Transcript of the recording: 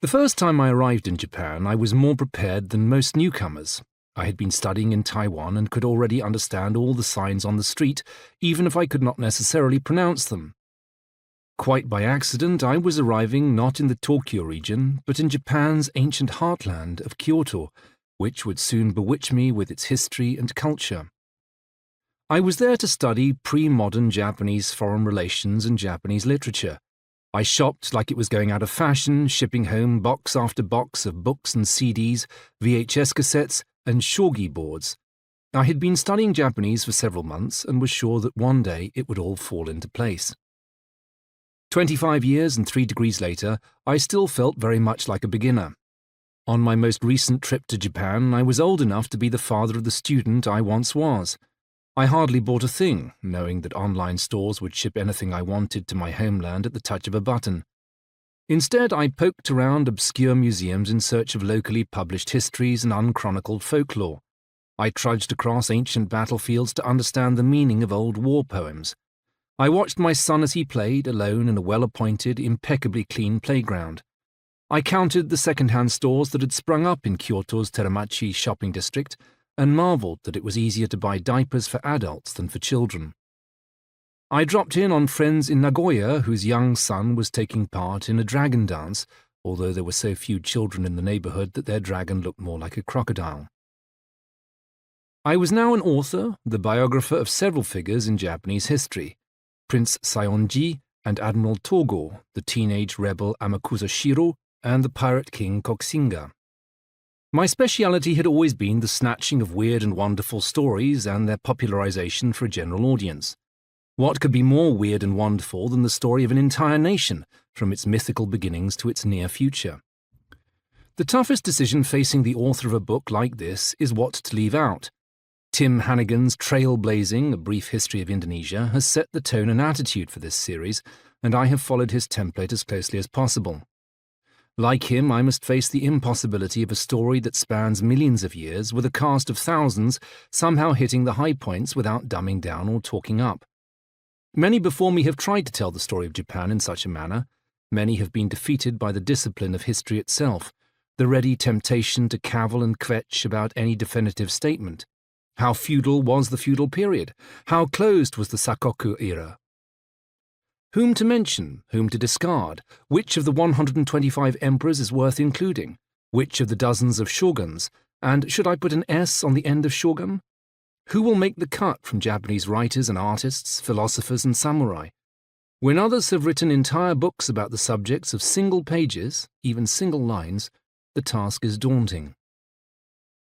The first time I arrived in Japan, I was more prepared than most newcomers. I had been studying in Taiwan and could already understand all the signs on the street, even if I could not necessarily pronounce them. Quite by accident, I was arriving not in the Tokyo region, but in Japan's ancient heartland of Kyoto, which would soon bewitch me with its history and culture. I was there to study pre-modern Japanese foreign relations and Japanese literature. I shopped like it was going out of fashion, shipping home box after box of books and CDs, VHS cassettes, and shogi boards. I had been studying Japanese for several months and was sure that one day it would all fall into place. 25 years and 3 degrees later, I still felt very much like a beginner. On my most recent trip to Japan, I was old enough to be the father of the student I once was. I hardly bought a thing, knowing that online stores would ship anything I wanted to my homeland at the touch of a button. Instead, I poked around obscure museums in search of locally published histories and unchronicled folklore. I trudged across ancient battlefields to understand the meaning of old war poems. I watched my son as he played, alone in a well-appointed, impeccably clean playground. I counted the second-hand stores that had sprung up in Kyoto's Teramachi shopping district, and marvelled that it was easier to buy diapers for adults than for children. I dropped in on friends in Nagoya whose young son was taking part in a dragon dance, although there were so few children in the neighbourhood that their dragon looked more like a crocodile. I was now an author, the biographer of several figures in Japanese history, Prince Saionji and Admiral Togo, the teenage rebel Amakusa Shiro, and the pirate king Koxinga. My speciality had always been the snatching of weird and wonderful stories and their popularization for a general audience. What could be more weird and wonderful than the story of an entire nation, from its mythical beginnings to its near future? The toughest decision facing the author of a book like this is what to leave out. Tim Hannigan's Trailblazing, A Brief History of Indonesia, has set the tone and attitude for this series, and I have followed his template as closely as possible. Like him, I must face the impossibility of a story that spans millions of years with a cast of thousands somehow hitting the high points without dumbing down or talking up. Many before me have tried to tell the story of Japan in such a manner. Many have been defeated by the discipline of history itself, the ready temptation to cavil and kvetch about any definitive statement. How feudal was the feudal period? How closed was the Sakoku era? Whom to mention, whom to discard? Which of the 125 emperors is worth including? Which of the dozens of shoguns? And should I put an S on the end of shogun? Who will make the cut from Japanese writers and artists, philosophers and samurai? When others have written entire books about the subjects of single pages, even single lines, the task is daunting.